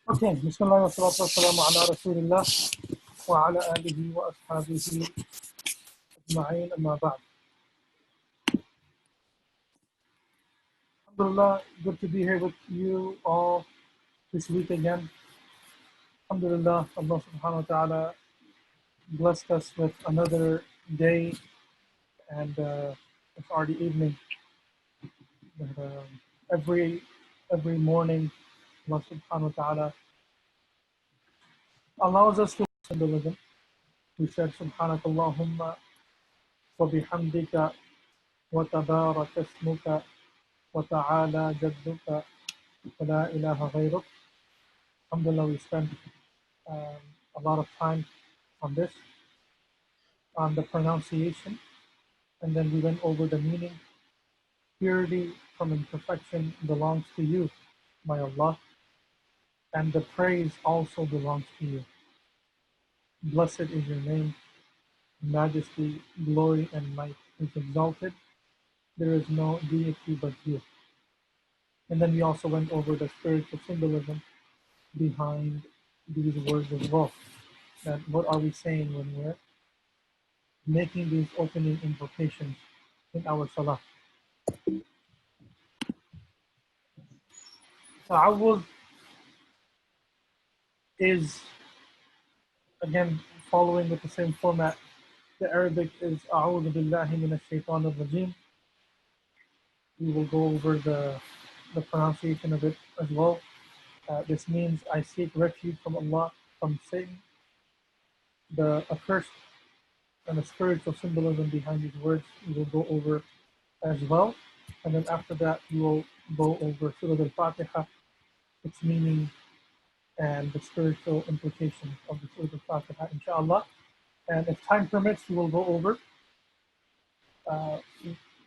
Okay, Bismillah wa salatu wa salamu ala Rasulillah wa ala alihi wa ashabihi ajma'in amma ba'd. Alhamdulillah, good to be here with you all this week again. Alhamdulillah, Allah subhanahu wa ta'ala blessed us with another day and it's already evening. But, every morning, Allah subhanahu wa ta'ala allows us to symbolism. We said Subhanakallahumma wa bihamdika wa tabarak ismuka وَتَعَالَى جَدُّكَ وَلَا إِلَهَ غَيْرُكَ. Alhamdulillah, we spent a lot of time on this, on the pronunciation, and then we went over the meaning. Purity from imperfection belongs to you, my Allah, and the praise also belongs to you. Blessed is your name, majesty, glory, and might is exalted. There is no deity but you. And then we also went over the spiritual symbolism behind these words as well. That what are we saying when we're making these opening invocations in our salah? Ta'awudh is, again, following with the same format. The Arabic is A'udhu billahi minash shaitanir rajim. We will go over the pronunciation of it as well. This means I seek refuge from Allah, from Satan. The accursed and the spiritual symbolism behind these words we will go over as well. And then after that, we will go over Surah Al-Fatiha, its meaning, and the spiritual implications of the Surah Al-Fatiha, inshallah. And if time permits, we will go over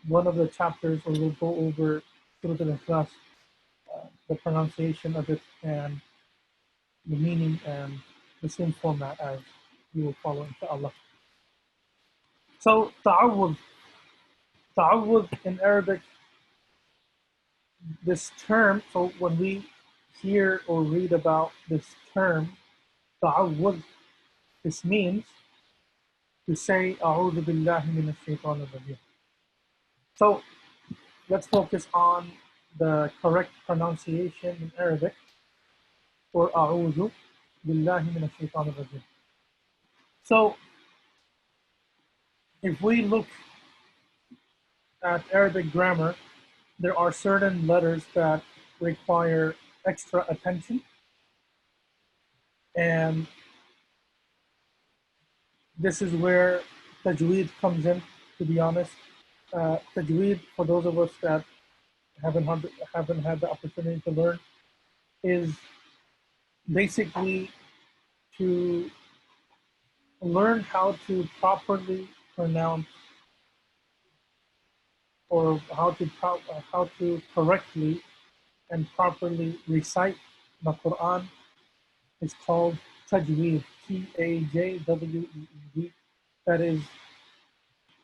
one of the chapters, or we'll go over Surah Al-Ikhlas, the pronunciation of it, and the meaning, and the same format as we will follow, inshallah. So, ta'awudh in Arabic, this term, so when we hear or read about this term, ta'awudh, this means to say, A'udhu billahi minash shaitanir rajim. So let's focus on the correct pronunciation in Arabic for A'udhu billahi minash shaitanir rajim. So if we look at Arabic grammar, there are certain letters that require extra attention, and this is where tajweed comes in, to be honest. Tajweed, for those of us that haven't had the opportunity to learn, is basically to learn how to properly pronounce, or how to correctly and properly recite the Quran. Is called tajweed, Tajweed. That is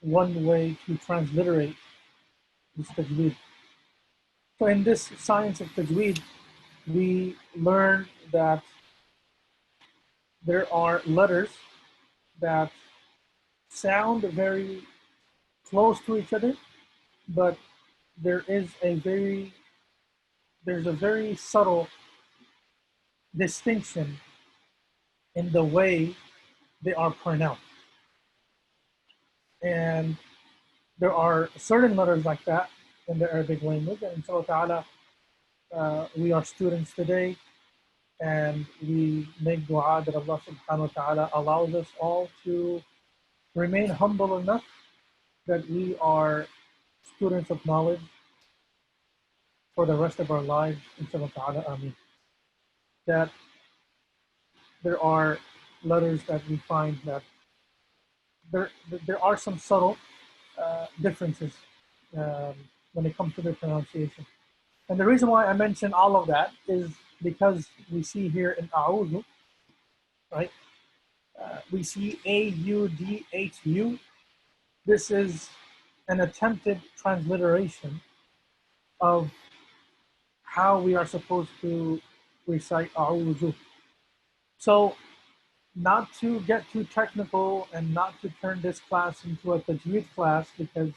one way to transliterate this tajweed. So in this science of tajweed, we learn that there are letters that sound very close to each other, but there's a very subtle distinction in the way they are pronounced. And there are certain letters like that in the Arabic language, and inshallah ta'ala, we are students today, and we make dua that Allah subhanahu wa ta'ala allows us all to remain humble enough that we are students of knowledge for the rest of our lives, inshallah ta'ala, ameen. That there are letters that we find that there are some subtle differences when it comes to their pronunciation. And the reason why I mention all of that is because we see here in A'udhu, right? We see A-U-D-H-U. This is an attempted transliteration of how we are supposed to recite a'udhu. So not to get too technical and not to turn this class into a tajweed class, because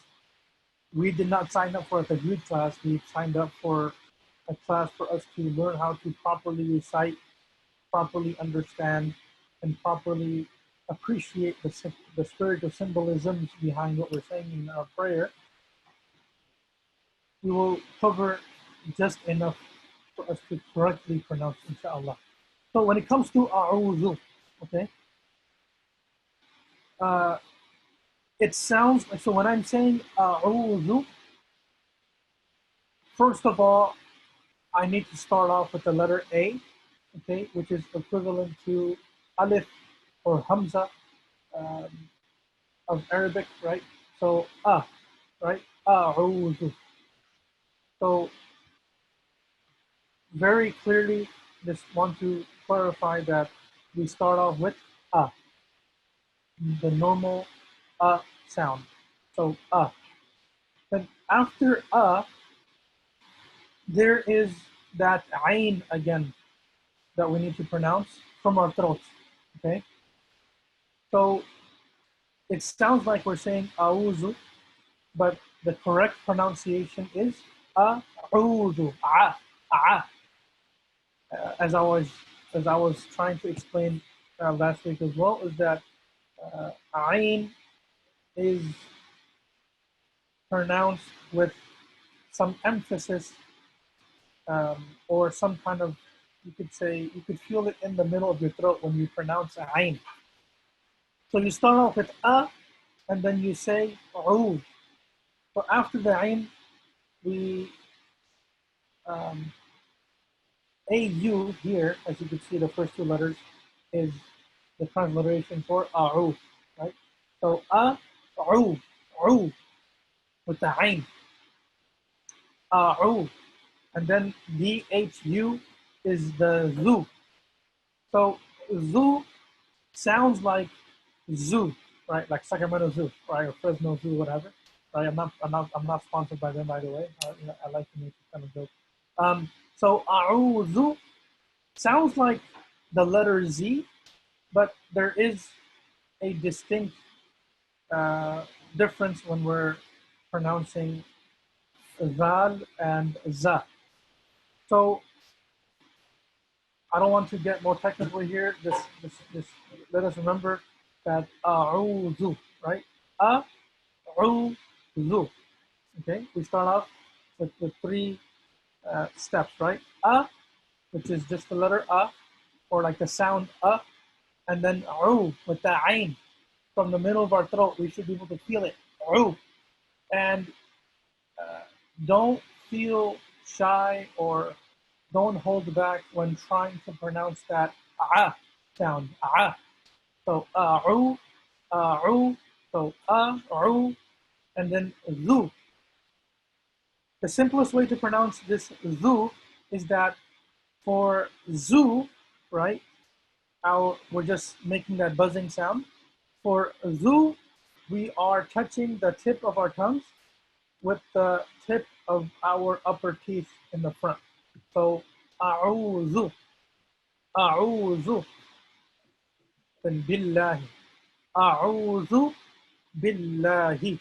we did not sign up for a tajweed class. We signed up for a class for us to learn how to properly recite, properly understand, and properly appreciate the spiritual symbolisms behind what we're saying in our prayer. We will cover just enough for us to correctly pronounce, inshallah. So when it comes to a'udhu, okay, uh, it sounds like, so when I'm saying a'udhu, first of all, I need to start off with the letter A, okay, which is equivalent to alif or hamza um, of Arabic, right? So right? A'udhu. So very clearly, just want to clarify that we start off with the normal sound. So Then after there is that ayn again that we need to pronounce from our throats. Okay, so it sounds like we're saying auzu, but the correct pronunciation is a'udhu. As I was trying to explain last week as well, is that ayn is pronounced with some emphasis, or some kind of, you could say, you could feel it in the middle of your throat when you pronounce ayn. So you start off with and then you say u. So after the ayn, we au here, as you can see, the first two letters is the transliteration for a'u, right? So u, u with the ayn, a'u, and then dhu is the zu. So zu sounds like zoo, right? Like Sacramento Zoo, right? Or Fresno Zoo, whatever. Right? I'm not sponsored by them, by the way. I like to make this kind of joke. So a'udhu sounds like the letter Z, but there is a distinct difference when we're pronouncing zal and za. So I don't want to get more technical here. Just let us remember that a'udhu, right? A'udhu. Okay, we start off with the three steps, right? Which is just the letter or like the sound and then with the ayn from the middle of our throat. We should be able to feel it. And don't feel shy or don't hold back when trying to pronounce that sound. So so and then zu. The simplest way to pronounce this zu is that for zoo, right? We're just making that buzzing sound. For zoo, we are touching the tip of our tongues with the tip of our upper teeth in the front. So a'udhu, a'udhu, then billahi, a'udhu billahi,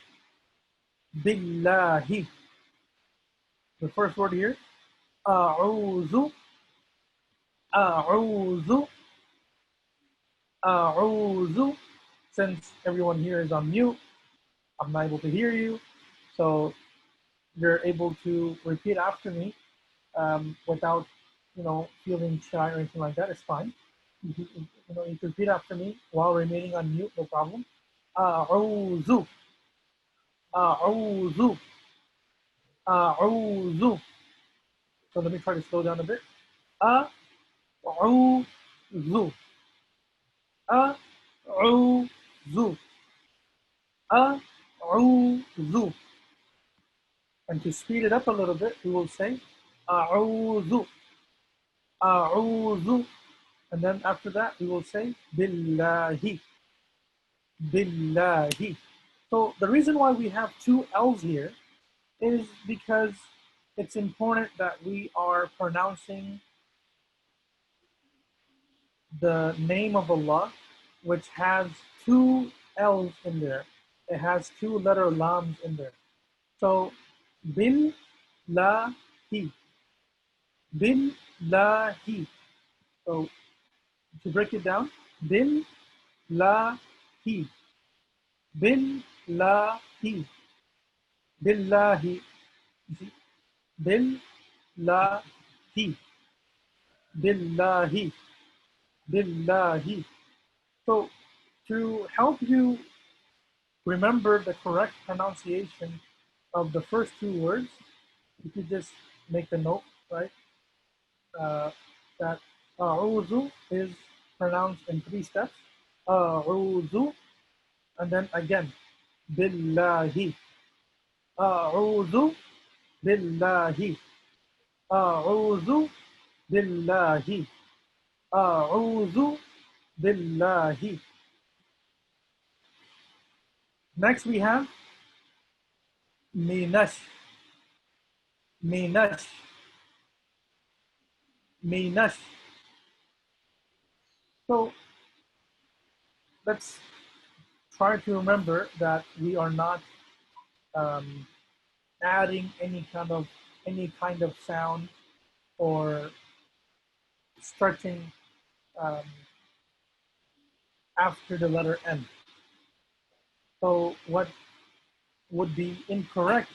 billahi. The first word here, a'udhu, a'udhu, a'udhu. Since everyone here is on mute, I'm not able to hear you. So you're able to repeat after me without, feeling shy or anything like that. It's fine. You can repeat after me while remaining on mute, no problem. A'udhu, a'udhu, a'udhu. So let me try to slow down a bit. A'udhu, a'udhu, a'udhu. And to speed it up a little bit, we will say a'udhu, a'udhu. And then after that, we will say billahi, billahi. So the reason why we have two L's here is because it's important that we are pronouncing the name of Allah, which has two L's in there. It has two letter lams in there. So, bil la hi, bil la hi. So, to break it down, bil la hi, bil la hi, billahi, bil la hi, billahi, billahi. So, to help you remember the correct pronunciation of the first two words, you could just make a note, right? Uh, that a'udhu is pronounced in three steps. A'udhu, and then again, billahi. A'udhu billahi. A'udhu billahi. A'udhu billahi. Next we have minash, minash, minash. So let's try to remember that we are not um, adding any kind of sound or stretching um, after the letter N. So what would be incorrect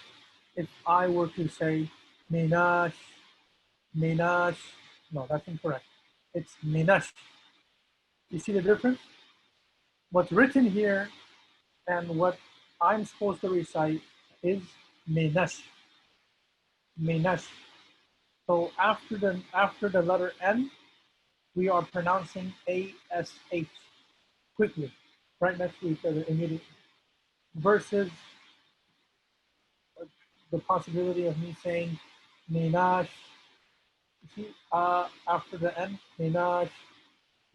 if I were to say minash, minash? No, that's incorrect. It's minash. You see the difference? What's written here and what I'm supposed to recite is minash, minash. So after the letter N, we are pronouncing ASH quickly, right next to each other immediately, versus the possibility of me saying minash. You see, after the N, minash.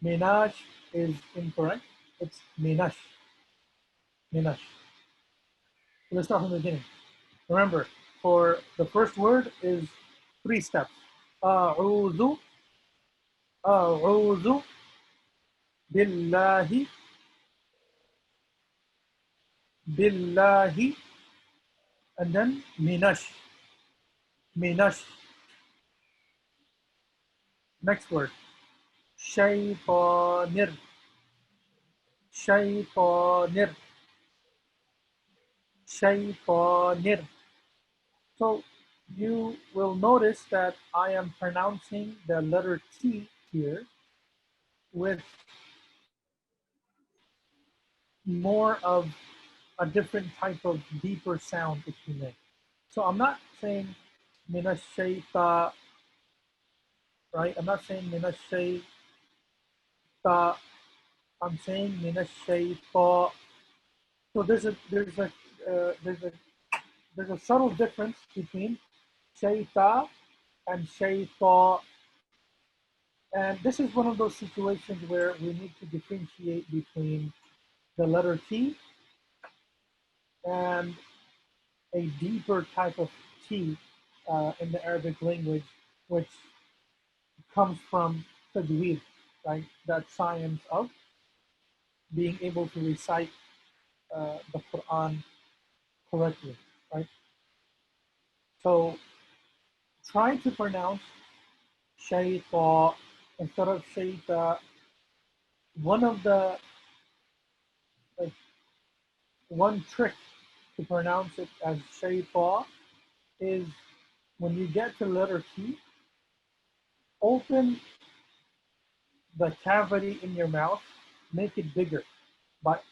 Minash is incorrect. It's minash, minash. So let's start from the beginning. Remember, for the first word is three steps. A'udhu, a'udhu billahi, billahi, and then minash, minash. Next word, shaytanir, shaytanir, shaytanir. So you will notice that I am pronouncing the letter T here with more of a different type of deeper sound, if you may. So I'm not saying minashayta, right? I'm not saying minashayta. I'm saying minashayta. So there's a subtle difference between shayta and shayta. And this is one of those situations where we need to differentiate between the letter T and a deeper type of T in the Arabic language, which comes from tajweed, right? That science of being able to recite the Quran correctly, right? So try to pronounce shayta instead of shayta. One of the like one trick to pronounce it as shayta is when you get to letter T, open the cavity in your mouth, make it bigger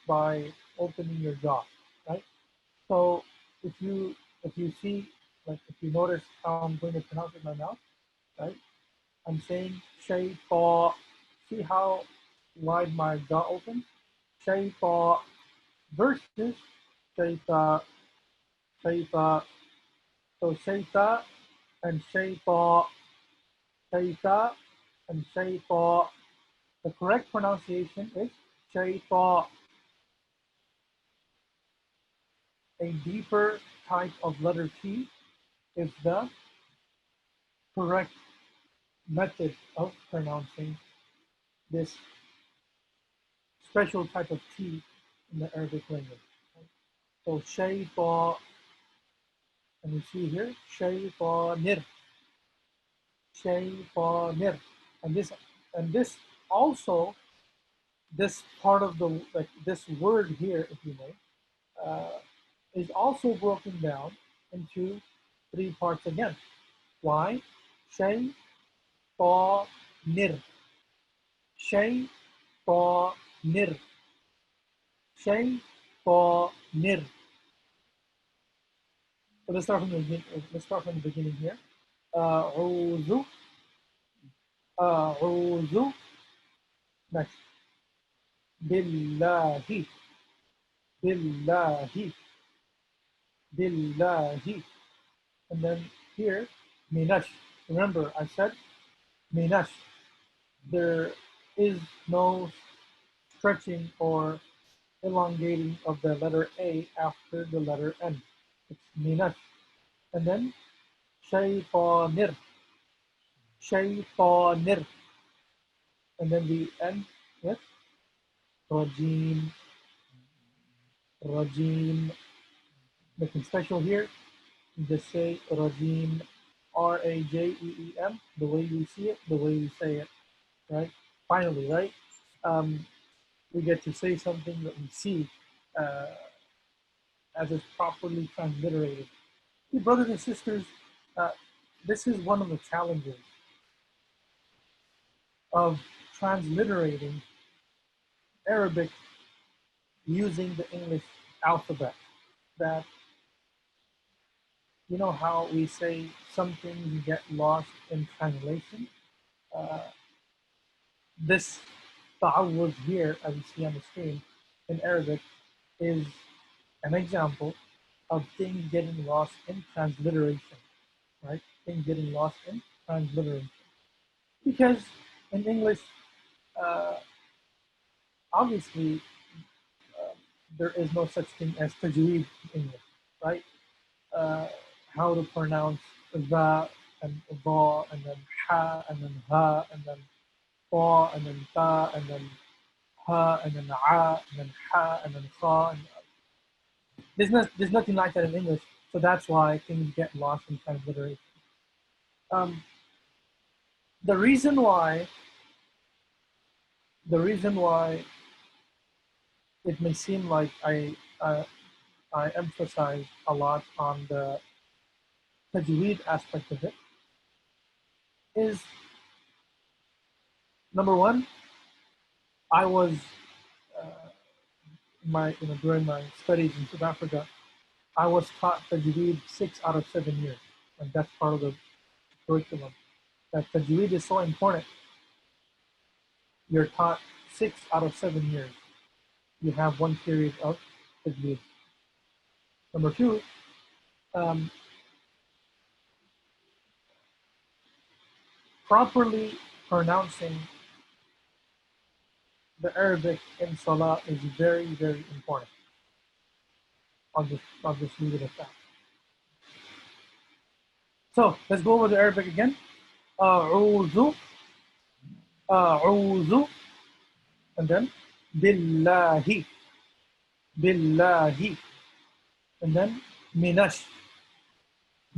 by opening your jaw, right? So if you see, like if you notice how I'm going to pronounce it in my mouth, right? I'm saying shayta. See how wide my jaw opens? Shayta versus shayta, shayta. So shayta and shayta, shayta and shayta. The correct pronunciation is shayta. A deeper type of letter T is the correct method of pronouncing this special type of T in the Arabic language. So shayta, and you see here, shaytanir, shaytanir, and this also, this part of the, like this word here, if you may, is also broken down into three parts again. Why? Shaytanir, shaytanir, shaytanir. So let's start from the beginning. Let's start from the beginning here. أعوذ أعوذ. Next. Billahi billahi billahi. And then here, minash. Remember, I said minash. There is no stretching or elongating of the letter A after the letter N. It's minash. And then shaytanir, shaytanir. And then we end with rajim, rajim. Nothing special here. You just say rajim, R-A-J-E-E-M, the way you see it, the way you say it, right? Finally, right? We get to say something that we see uh, as it's properly transliterated. Hey, brothers and sisters, uh, this is one of the challenges of transliterating Arabic using the English alphabet. That, you know how we say some things get lost in translation? Uh, this ta'awuz here, as you see on the screen, in Arabic, is an example of things getting lost in transliteration, right? Things getting lost in transliteration. Because in English, uh, obviously, uh, there is no such thing as tajweed in English, right? Uh, how to pronounce the and the and then ha and then ha and then fa and then ta and then ha and then a and then ha and then kha. And there's nothing like that in English, so that's why things get lost in transliteration. Um, the reason why the reason why it may seem like I emphasize a lot on the tajweed aspect of it is, number one, I was during my studies in South Africa, I was taught tajweed 6 out of 7 years, and that's part of the curriculum. That tajweed is so important. You're taught 6 out of 7 years. You have one period of tajweed. Number two, um, properly pronouncing the Arabic in Salah is very, very important. I'll just leave it at that. So let's go over the Arabic again. A'udhu, a'udhu, and then billahi, billahi, and then minash,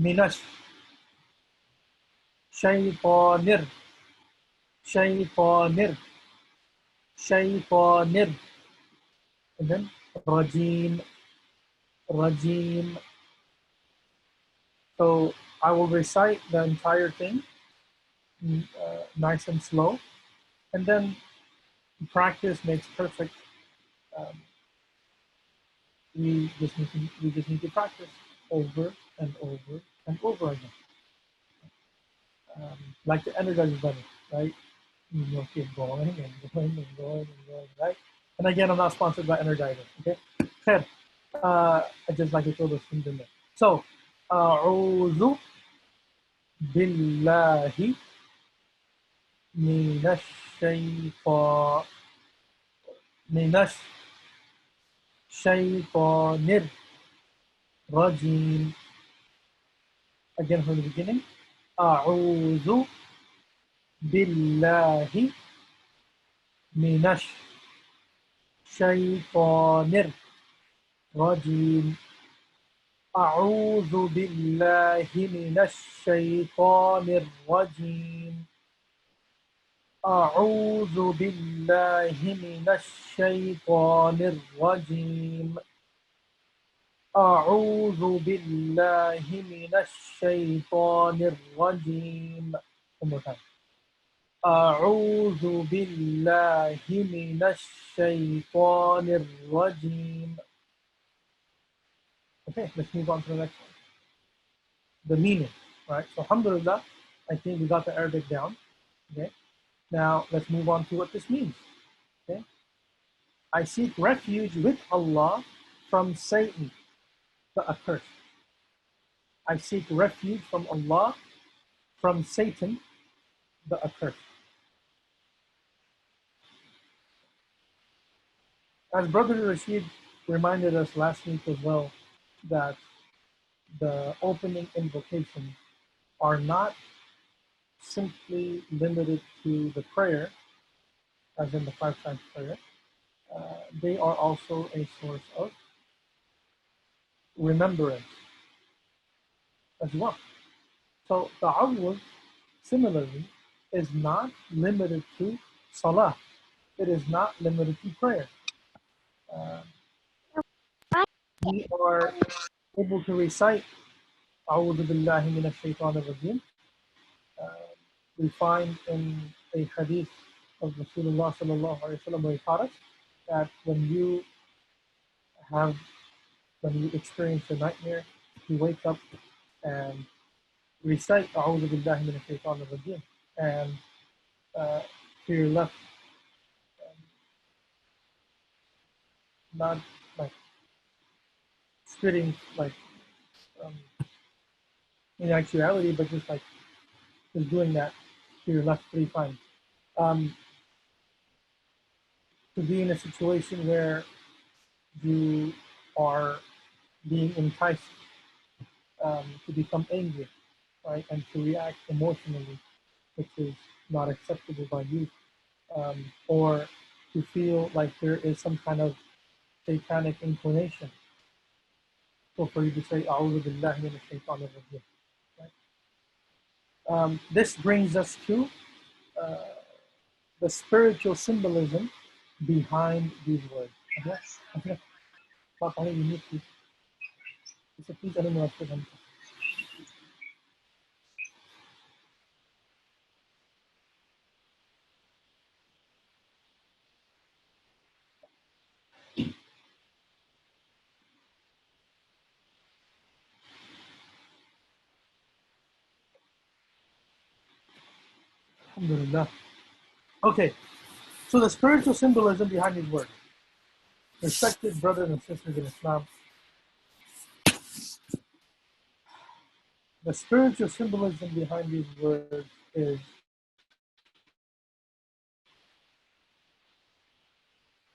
minash, shaytanir, shaytanir, shaytanir, and then rajim, rajim. So I will recite the entire thing nice and slow, and then practice makes perfect. Um, we just need to practice over and over and over again. Like the Energizer Bunny, right? You'll keep going and going and going and going, right? And again, I'm not sponsored by Energizer, okay? Khair. I just like to throw those things in there. So, أعوذ بالله من الشيطان من الشيطان الرجيم. Again from the beginning. أعوذ بالله من الشيطان الرجيم أعوذ بالله من الشيطان الرجيم أعوذ بالله من الشيطان الرجيم أعوذ بالله من الشيطان الرجيم. One more time. أعوذ بالله من الشيطان الرجيم. Okay, let's move on to the next one. The meaning, right? So, alhamdulillah, I think we got the Arabic down. Okay, now let's move on to what this means. Okay, I seek refuge with Allah from Satan, the accursed. I seek refuge from Allah from Satan, the accursed. As Brother Rashid reminded us last week as well, that the opening invocations are not simply limited to the prayer, as in the 5 times prayer. They are also a source of remembrance as well. So ta'awwud, similarly, is not limited to salah. It is not limited to prayer. We are able to recite أعوذ بالله من الشيطان الرجيم. We find in a hadith of Rasulullah sallallahu alaihi wasallam where he taught us that when you experience a nightmare, you wake up and recite أعوذ بالله من الشيطان الرجيم, and to your left, not like spitting like in actuality, but just like just doing that to your left 3 times. To be in a situation where you are being enticed to become angry, right, and to react emotionally, which is not acceptable by you, or to feel like there is some kind of satanic inclination. So for you to say, "A'udhu billahi minash shaitanir rajim." Right? This brings us to the spiritual symbolism behind these words. Yes. Okay. Papa, you need to. Please, I don't know what to do. Alhamdulillah. Okay, so the spiritual symbolism behind these words. Respected brothers and sisters in Islam, the spiritual symbolism behind these words is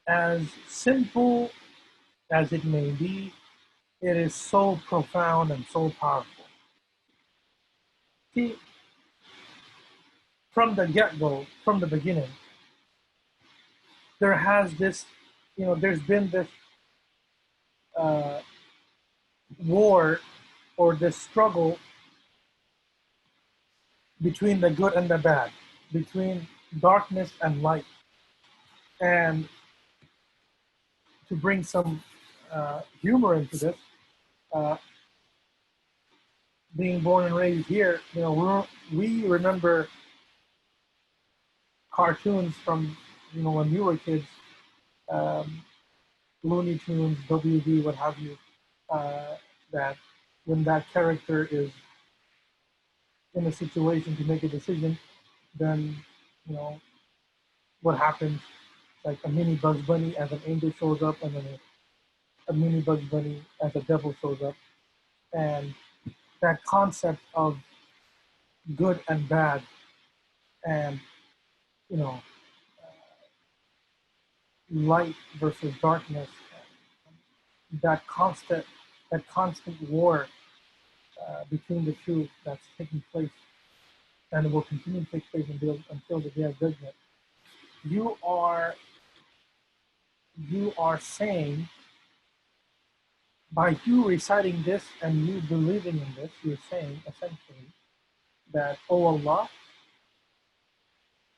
as simple as it may be, it is so profound and so powerful. See, from the get-go, from the beginning, there has this, there's been this war or this struggle between the good and the bad, between darkness and light. And to bring some humor into this, being born and raised here, we remember cartoons from, when we were kids, Looney Tunes, WB, what have you, that when that character is in a situation to make a decision, then, what happens, like a mini Bugs Bunny as an angel shows up, and then a mini Bugs Bunny as a devil shows up. And that concept of good and bad, and, light versus darkness, that constant war between the two that's taking place and will continue to take place until the day of judgment. you are saying, by you reciting this and you believing in this, you're saying essentially that, oh Allah,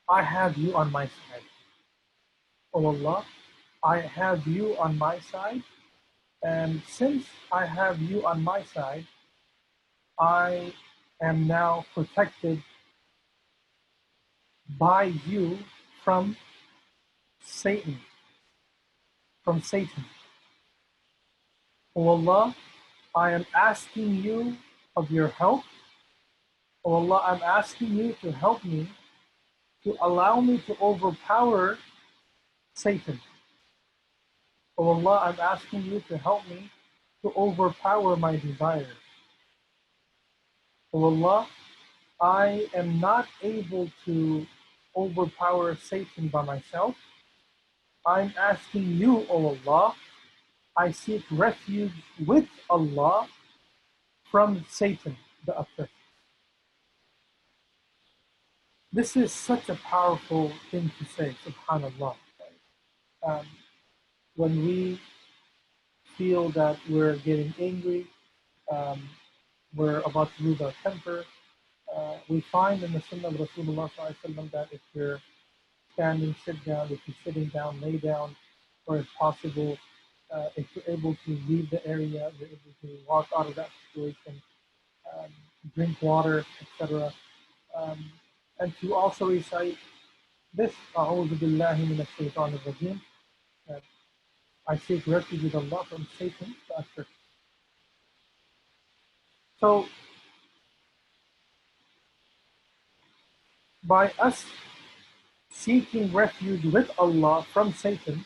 I have you on my side. Oh Allah, I have you on my side, and since I have you on my side, I am now protected by you from Satan, from Satan. Oh Allah, I am asking you of your help. Oh Allah, I'm asking you to help me, to allow me to overpower Satan. Oh Allah, I'm asking you to help me to overpower my desires. Oh Allah, I am not able to overpower Satan by myself. I'm asking you, O Allah, I seek refuge with Allah from Satan, the accursed. This is such a powerful thing to say, subhanAllah. Um, when we feel that we're getting angry, um, we're about to lose our temper, we find in the Sunnah of Rasulullah that if you're standing, sit down, if you're sitting down, lay down, or if possible, if you're able to leave the area, you're able to walk out of that situation, um, drink water, etc. Um, and to also recite this, أعوذ بالله من الشيطان الرجيم, that I seek refuge with Allah from Satan, the accursed. So, by us seeking refuge with Allah from Satan,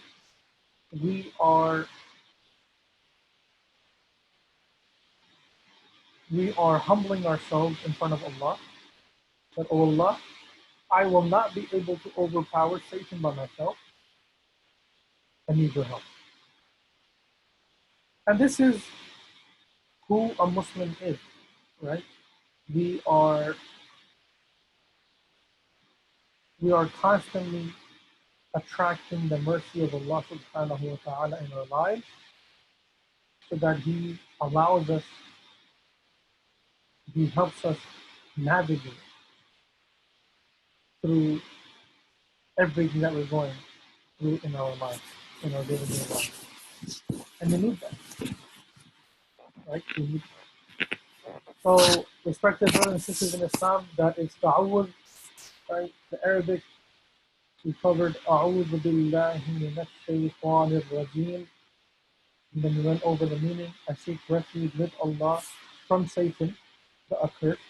we are humbling ourselves in front of Allah. That, oh Allah, I will not be able to overpower Satan by myself. I need your help. And this is who a Muslim is, right? We are constantly attracting the mercy of Allah subhanahu wa ta'ala in our lives, so that He allows us, He helps us navigate through everything that we're going through in our life, in our day-to-day life. And we need that, right? We need that. So, respected brothers and sisters in Islam, that is ta'awud, right? The Arabic, we covered أعوذ بالله من الشيطان الرجيم. And then we went over the meaning. I seek refuge with Allah from Satan, the accursed.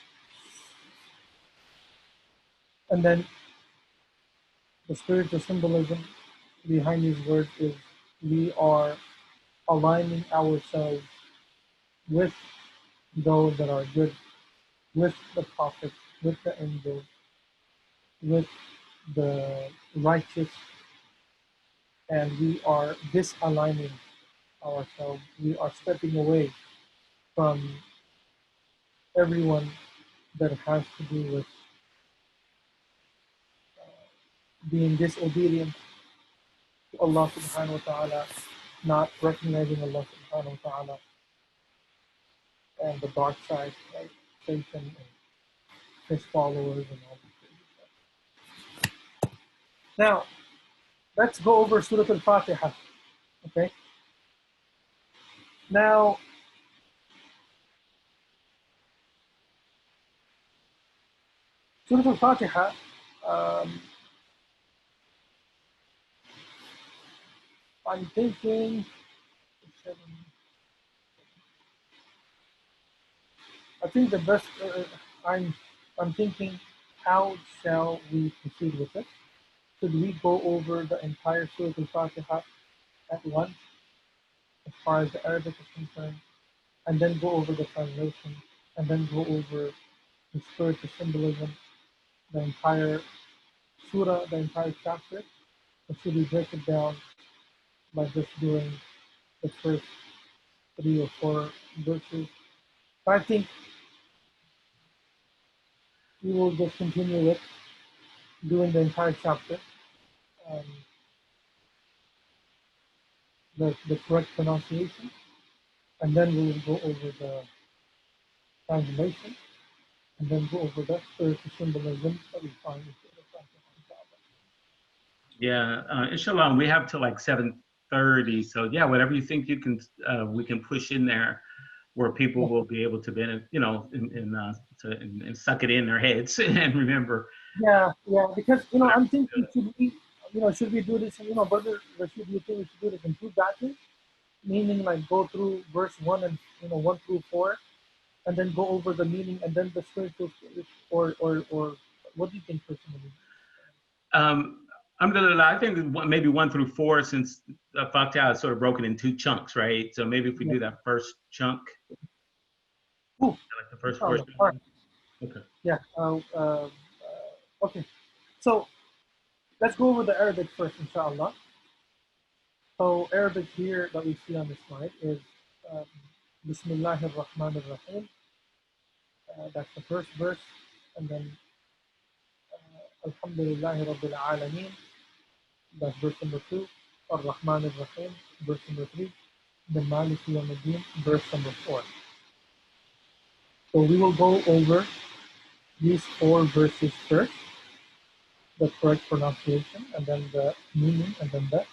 And then the spiritual symbolism behind these words is we are aligning ourselves with those that are good, with the prophets, with the angels, with the righteous, and we are disaligning ourselves. We are stepping away from everyone that has to do with being disobedient to Allah subhanahu wa ta'ala, not recognizing Allah subhanahu wa ta'ala, and the dark side, like Satan and his followers and all this crazy stuff. Now, let's go over Surah Al-Fatiha. Okay? Now, Surah Al-Fatiha, I'm thinking, I think the best, I'm thinking, how shall we proceed with it? Should we go over the entire Surah Al-Fatiha at once, as far as the Arabic is concerned, and then go over the translation, and then go over the spiritual symbolism, the entire surah, the entire chapter? Or should we break it down by just doing the first 3 or 4 verses? I think we will just continue with doing the entire chapter. um, the correct pronunciation, and then we will go over the translation, and then go over the spiritual symbolism that we find in the Al-Fathia. Yeah, inshallah, we have till like 7:30. So yeah, whatever you think you can, we can push in there, where people will be able to benefit, you know, and suck it in their heads and remember. Yeah, yeah, because I'm thinking, should we do this? Brother Rashid, do you think we should do this in two batches? Meaning, like, go through verse 1 and 1 through 4, and then go over the meaning, and then the spiritual, or what do you think personally? Um, I think maybe 1 through 4, since the Fathia is sort of broken in two chunks, right? So maybe if we Yeah. do that first chunk, Ooh, like the first inshallah. portion. All right. Okay. Yeah. Okay. So let's go over the Arabic first, inshallah. So Arabic here that we see on the slide is um, Bismillahir Rahmanir Rahim. That's the first verse, and then Alhamdulillahi Rabbil Alameen. That's verse number 2. Ar-Rahman ar-Rahim, verse number 3. The Malik Yawmiddin, verse number 4. So we will go over these 4 verses first, the correct pronunciation, and then the meaning, and then the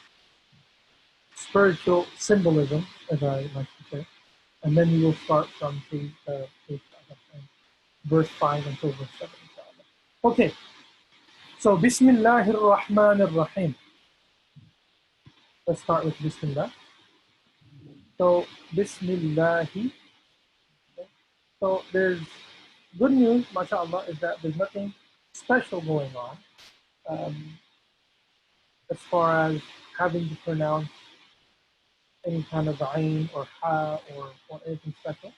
spiritual symbolism, as I like to say. And then we will start from verse 5 until verse 7. Okay, so Bismillahir Rahmanir Rahim. Let's start with Bismillah. So Bismillahi. Okay. So there's good news, mashallah, is that there's nothing special going on as far as having to pronounce any kind of ayn or ha or anything special.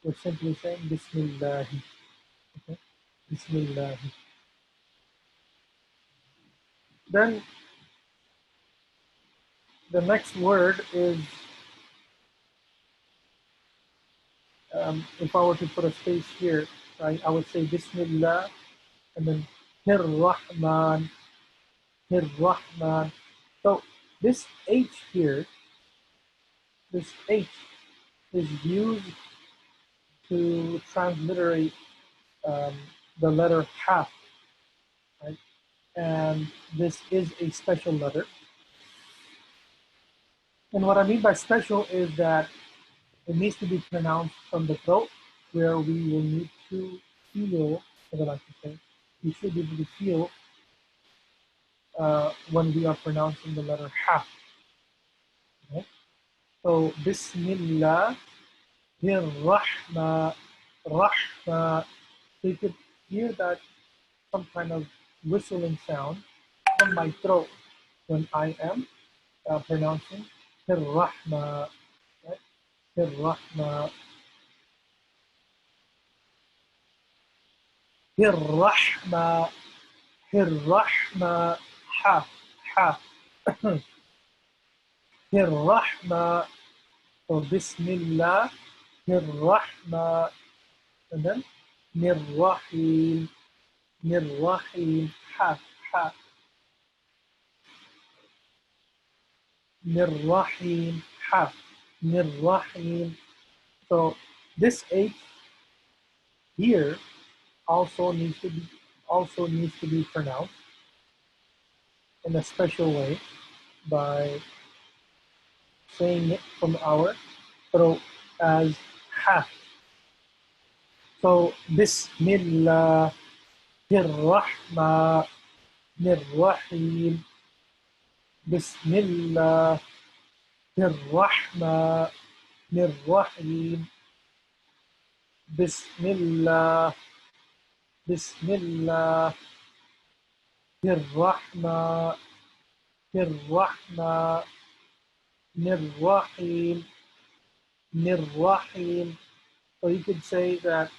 We're simply saying Bismillahi. Okay? Bismillahi. Then the next word is, if I were to put a space here, right, I would say Bismillah and then Hir-Rahman, Hir-Rahman. So this H here, this H is used to transliterate the letter Ha, right? And this is a special letter. And what I mean by special is that it needs to be pronounced from the throat, where we will need to feel, as I like to say, we should be able to feel when we are pronouncing the letter Ha. Okay? So, Bismillah, Rahma, Rahma. So you could hear that some kind of whistling sound from my throat when I am pronouncing Rahma, right? Rahma, Rahma, Rahma, Ha, Ha, Rahma. So Bismillah, Rahma, and then Rahim, Rahim, Ha, Ha, Rahim, Ha, Rahim. So this H here also needs to be pronounced in a special way by saying it from our throat as Ha. So Bismillah, Rahman, Rahim, Bismillah, Rahman, Rahim, Bismillah, Bismillah, Rahman, Rahman, Rahim, Rahim. So you could say that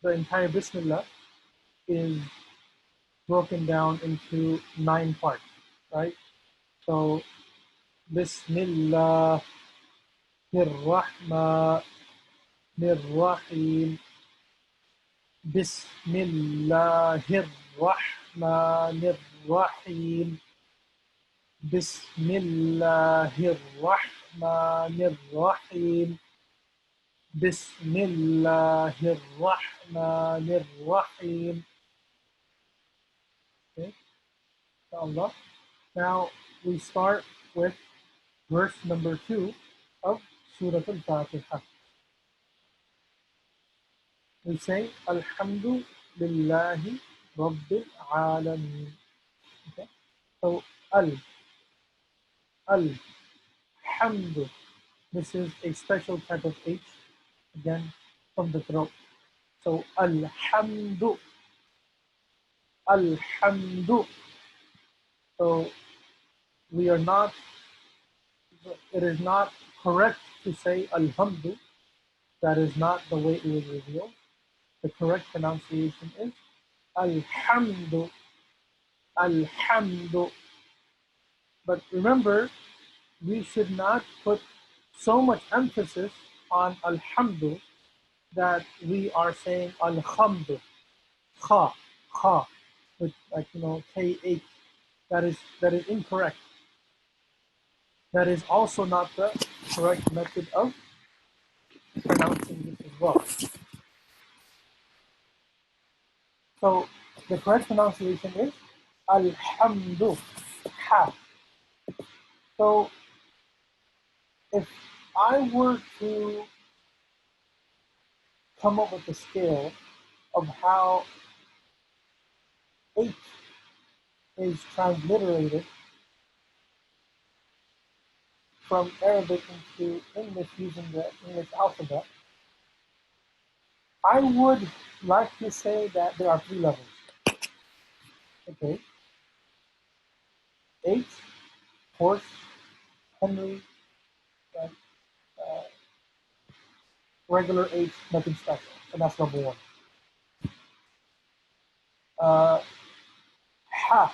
the entire Bismillah is broken down into 9 parts, right? So Bismillah, Rahman, Rahim, Bismillahir Rahmanir Rahim, Bismillahir Rahmanir Rahim. Bismillahir Rahmanir Rahim. Okay, inshallah. Now we start with verse number 2 of Surah Al-Fatiha. We say Alhamdulillahi Rabbil Alameen. Okay, so Hamdu. This is a special type of H, again, from the throat. So Alhamdu. Alhamdu. So we are not, it is not correct to say Alhamdu. That is not the way it was revealed. The correct pronunciation is Alhamdu. Alhamdu. But remember, we should not put so much emphasis on Alhamdu that we are saying Alhamdu, Kha, Kha, with like K8. That is incorrect. That is also not the correct method of pronouncing this as well. So the correct pronunciation is Alhamdu, Ha. So if I were to come up with a scale of how 8 is transliterated from Arabic into English using the English alphabet, I would like to say that there are 3 levels. Okay. H, horse, Henry, regular H, nothing special. So that's number 1. Ha,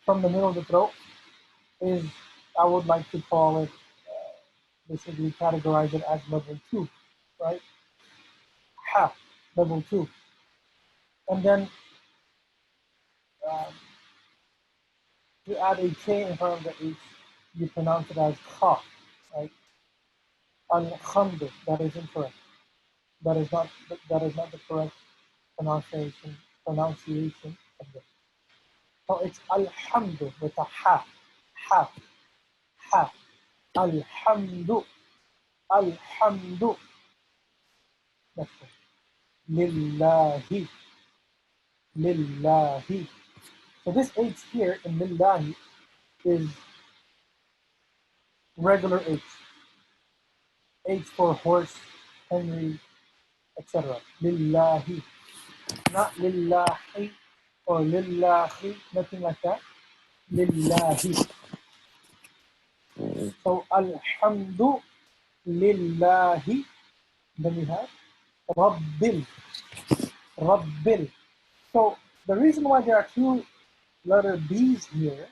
from the middle of the throat, is, I would like to call it, basically categorize it as level 2, right? Ha, level 2. And then you add a K in front of the H, you pronounce it as Kha, right? Alhamdu, that is incorrect. That is not the correct pronunciation of this. So it's Alhamdu with a Ha, Ha, Ha. Alhamdu, Alhamdu. That's it. Lillahi, Lillahi. So this H here in Lillahi is regular H. H for horse, Henry, etc. Lillahi. Not Lillahi or Lillahi, nothing like that. Lillahi. So Alhamdu Lillahi. Then we have Rabbil. Rabbil. So the reason why there are 2 letter B's here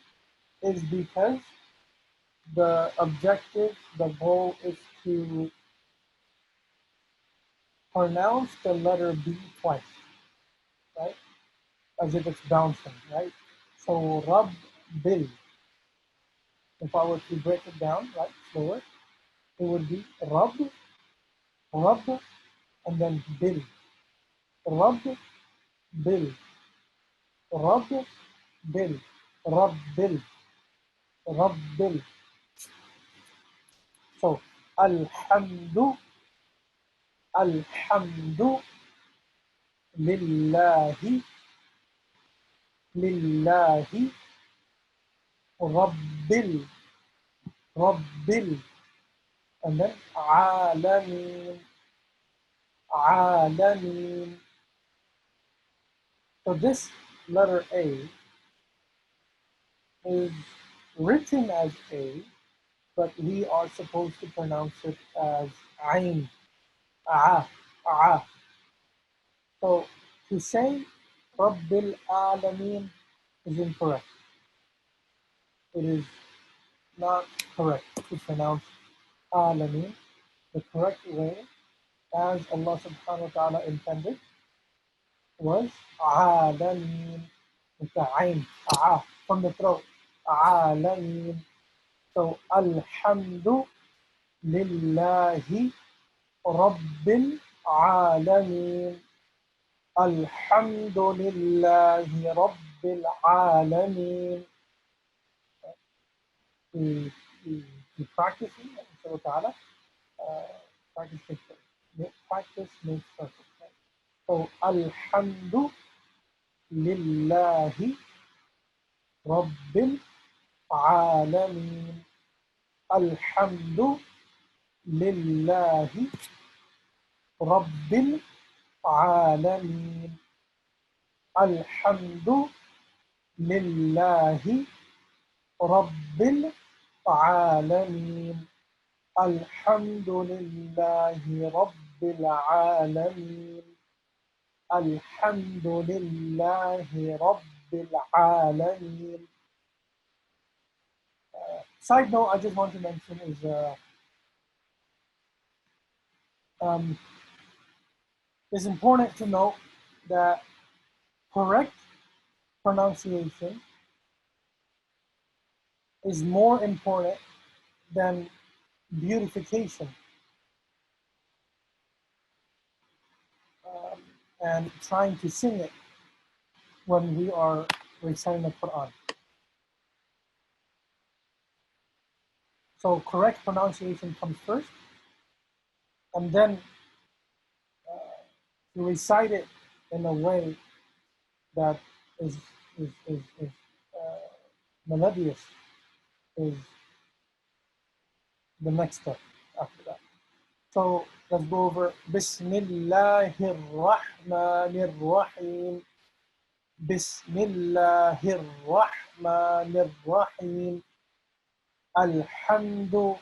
is because the objective, the goal is to pronounce the letter B twice, right? As if it's bouncing, right? So Rabbil. If I were to break it down, right, slower, it would be Rab, Rab, and then Bil. Rab, Bil. Rab, Bil. Rabbil. Rabbil. So, Alhamdu, Alhamdu, Lillahi, Lillahi, Rabbil, Rabbil, and then Alameen, Alameen. So this letter A is written as A, but we are supposed to pronounce it as Ain, Ah, Ah. So to say Rabbil Alameen is incorrect. It is not correct to pronounce Alameen. The correct way, as Allah subhanahu wa ta'ala intended, was Alameen with the Ain, Ah, from the throat. alamin. So alhamdu lillahi rabbil alamin. Alhamdu lillahi rabbil alamin. We practice it, inshallah ta'ala. Practice makes perfect. So alhamdu lillahi rabbil alamin. Alhamdu lillahi rabbil alamin. Alhamdu lillahi rabbil alamin. Alhamdu lillahi rabbil alamin. Alhamdu lillahi rabbil alamin. Side note I just want to mention is it's important to note that correct pronunciation is more important than beautification and trying to sing it when we are reciting the Quran. So correct pronunciation comes first, and then to recite it in a way that is melodious is the next step after that. So let's go over Bismillahir Rahmanir Rahim. Bismillahir Rahmanir Rahim. Alhamdu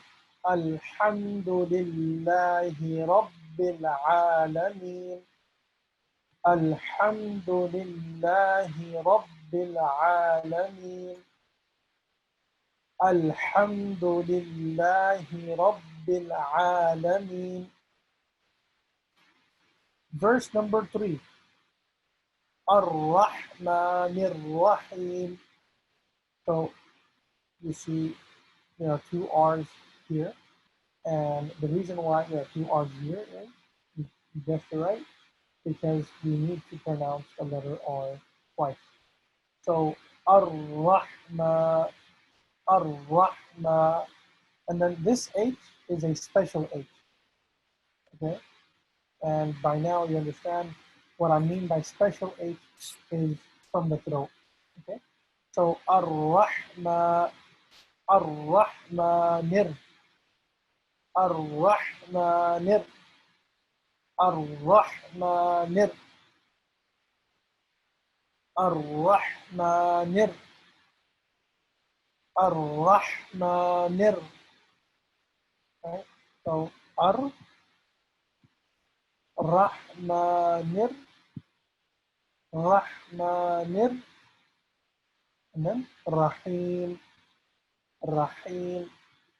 Lillahi Rabbil Alamin. Alhamdu Lillahi Rabbil Alamin. Alhamdu Lillahi Rabbil Alamin. Verse number 3. Ar-Rahmanir Rahim. So you see there are two R's here. And the reason why there are two R's here is, you guessed it right, because we need to pronounce the letter R twice. So Ar-Rahma, Ar-Rahma, and then this H is a special H, okay? And by now you understand what I mean by special H is from the throat, okay? So Ar-Rahma, Ar-Rahmanir, Ar-Rahmanir, Ar-Rahmanir, Ar-Rahmanir, Ar-Rahmanir. Okay? So Ar-Rahmanir, Rahmanir, and then Rahim, Rahim.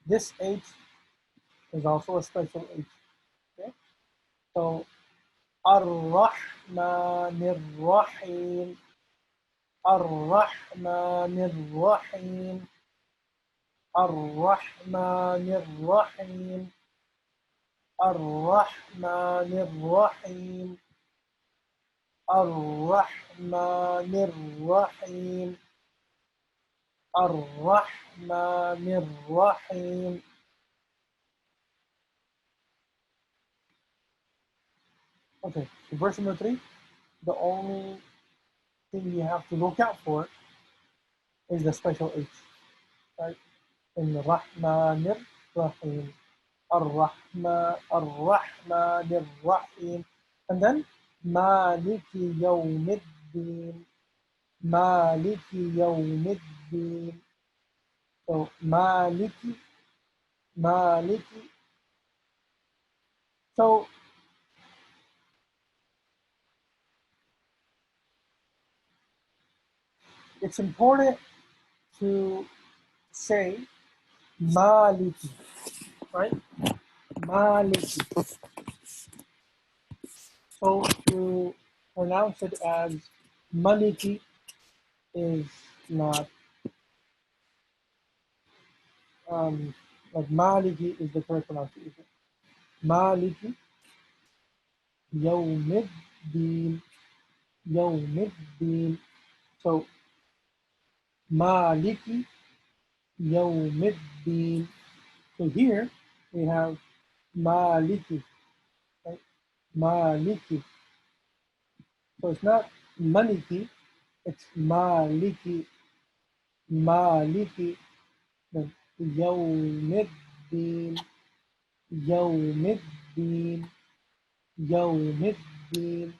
This H is also a special H. Okay? So Ar-Rahmanir Rahim, Ar-Rahmanir Rahim, Ar-Rahmanir Rahim, Ar-Rahmanir Rahim, Ar-Rahmanir Rahim, Ar-Rahmanir Rahim. Okay, so verse number 3, the only thing you have to look out for is the special H, right? In Rahmanir Rahim, Ar-Rahmanir Rahim, and then Maliki Yawmiddin, Maliki Yawmiddin. So Maliki, Maliki. So it's important to say Maliki, right? Maliki. So to pronounce it as Maliki is not like Maliki is the correct pronunciation. Maliki Yawmiddin. Yawmiddin. So Maliki Yawmiddin. So here we have Maliki, right? Maliki. So it's not Maliki, it's Maliki. Maliki. Then Yawmiddin. Yawmiddin. Yawmiddin.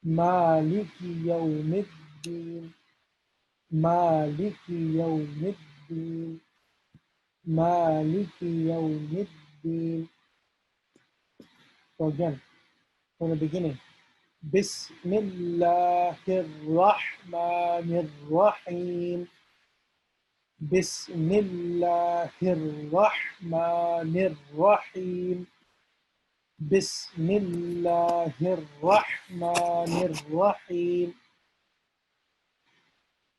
Maliki Yawmiddin. Maliki Yawmiddin. Maliki Yawmiddin. So again, from the beginning. Bismillahirrahmanirrahim. Bismillahirrahmanirrahim. Bismillahirrahmanirrahim.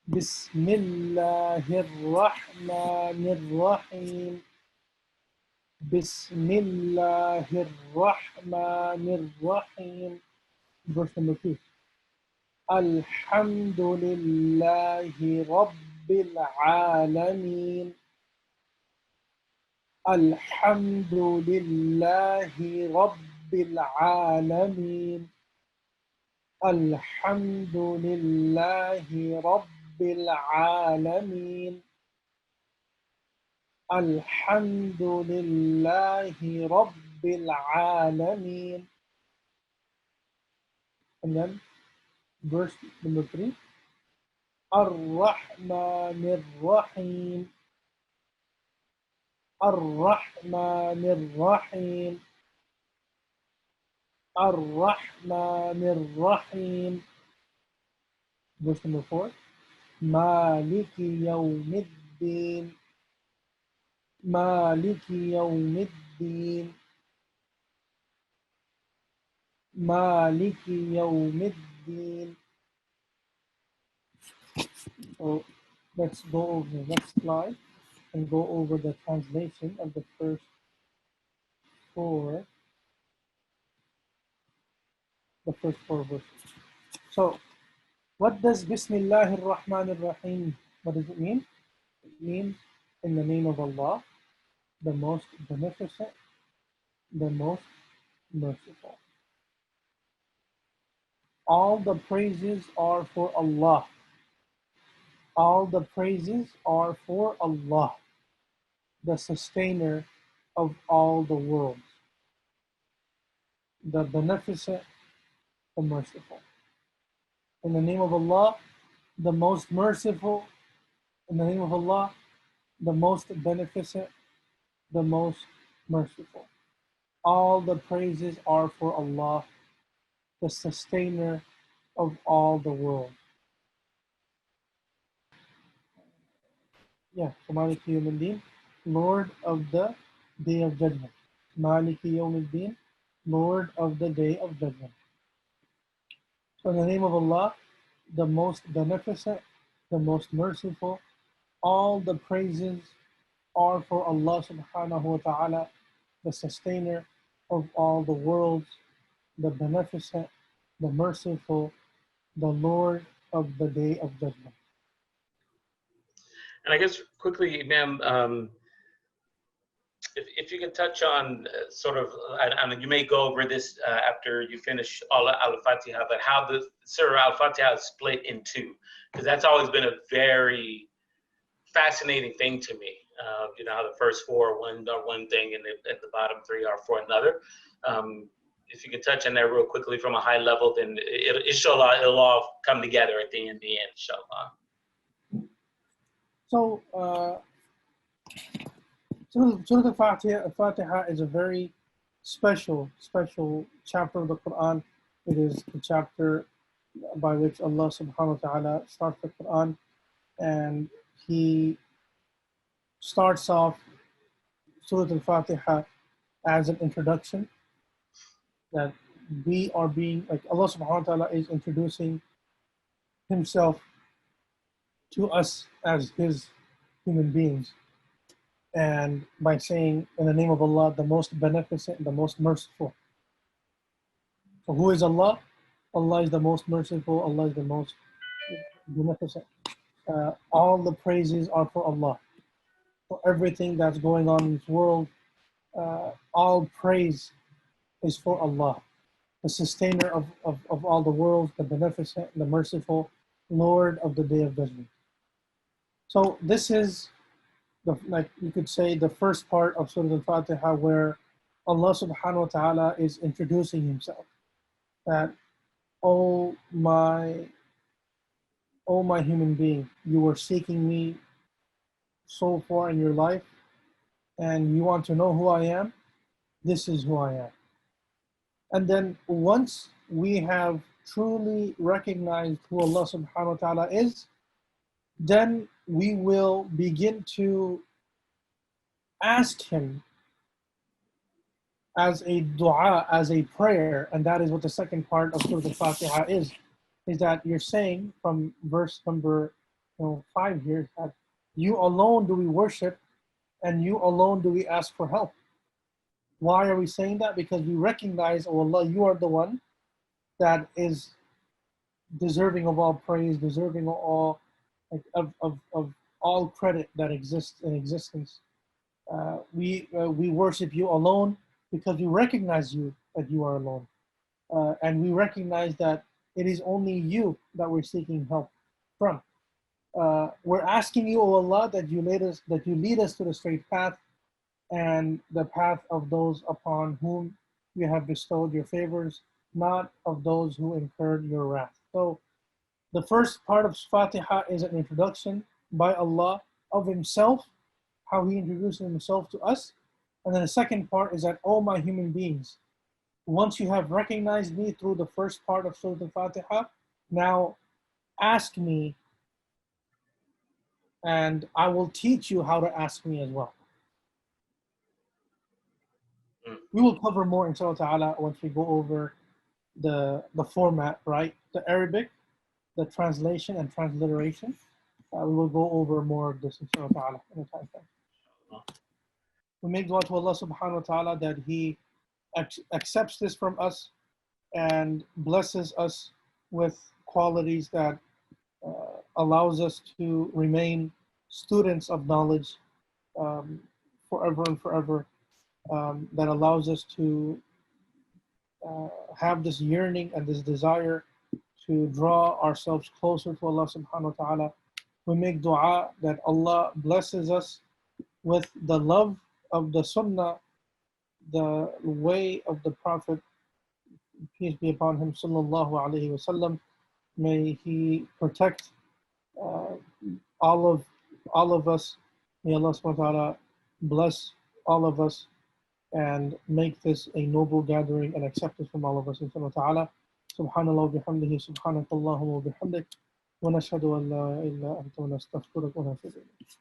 Bismillahirrahmanirrahim. Bismillahirrahmanirrahim. Verse number 2. Alhamdulillahi Rabbil Alameen. Alhamdulillahi Rabbil Alameen. Alhamdulillahi Rabbil Alameen. Alhamdulillahi Rabbil Alameen. And then verse number 3. Ar-Rahmanir Rahim. Ar-Rahmanir Rahim. Ar-Rahmanir Rahim. Verse number 4. Maliki Yawmiddin. Maliki Yawmiddin. Maliki Yawmiddin. So let's go over the next slide and go over the translation of the first four verses. So what does Bismillahir Rahmanir Rahim, what does it mean? It means in the name of Allah, the most beneficent, the most merciful. All the praises are for Allah. All the praises are for Allah, the sustainer of all the worlds, the beneficent, the merciful. In the name of Allah, the most merciful. In the name of Allah, the most beneficent, the most merciful. All the praises are for Allah, the sustainer of all the world. Yeah, so Maliki Yawmiddin, Lord of the Day of Judgment. Maliki Yawmiddin, Lord of the Day of Judgment. So in the name of Allah, the most beneficent, the most merciful, all the praises are for Allah subhanahu wa ta'ala, the sustainer of all the worlds, the beneficent, the merciful, the Lord of the Day of Judgment. And I guess quickly, ma'am, if you can touch on sort of, I mean, you may go over this after you finish all Al-Fathia, but how the Surah Al-Fathia is split in two, because that's always been a very fascinating thing to me. You know, how the first four are one thing and the bottom three are for another. If you could touch on that real quickly from a high level, then inshallah, it'll all come together at the end, inshallah. So, Surah Al-Fatiha is a very special chapter of the Quran. It is the chapter by which Allah subhanahu wa ta'ala starts the Quran, and He starts off Surah Al-Fatiha as an introduction, that we are being, like Allah subhanahu wa ta'ala is introducing Himself to us as His human beings. And by saying, in the name of Allah, the most beneficent, the most merciful. So who is Allah? Allah is the most merciful, Allah is the most beneficent. All the praises are for Allah. For everything that's going on in this world, all praise is for Allah, the sustainer of all the worlds, the beneficent, the merciful, Lord of the Day of Judgment. So this is, like you could say, the first part of Surah Al-Fatiha, where Allah subhanahu wa ta'ala is introducing himself. That, oh my human being, you were seeking me so far in your life, and you want to know who I am. This is who I am. And then once we have truly recognized who Allah subhanahu wa ta'ala is, then we will begin to ask him as a dua, as a prayer. And that is what the second part of Surah Al-Fatiha is that you're saying from verse number 5 here, that you alone do we worship, and you alone do we ask for help. Why are we saying that? Because we recognize, oh Allah, you are the one that is deserving of all praise, deserving of all, of all credit that exists in existence. We worship you alone because we recognize you, that you are alone. And we recognize that it is only you that we're seeking help from. We're asking you, O Allah, that you lead us to the straight path, and the path of those upon whom you have bestowed your favors, not of those who incurred your wrath. So the first part of Fatiha is an introduction by Allah of himself, how he introduces himself to us. And then the second part is that, oh my human beings, once you have recognized me through the first part of Surah Al-Fatiha, now ask me, and I will teach you how to ask me as well. We will cover more, inshallah ta'ala, once we go over the format, right? The Arabic, the translation and transliteration. We will go over more of this, inshallah ta'ala, in the time frame. We make dua to Allah subhanahu wa ta'ala that he accepts this from us and blesses us with qualities that allows us to remain students of knowledge forever and forever, that allows us to have this yearning and this desire to draw ourselves closer to Allah subhanahu wa ta'ala. We make dua that Allah blesses us with the love of the sunnah, the way of the Prophet, peace be upon him, sallallahu alaihi wasallam. May he protect all of us. May Allah subhanahu wa ta'ala bless all of us and make this a noble gathering and accept it from all of us, inshallah ta'ala. Subhanallah wa bihamdihi, subhanakallahumma wa bihamdik, wa nashhadu an la ilaha illa anta wa nastaghfiruka wa natubu ilayk.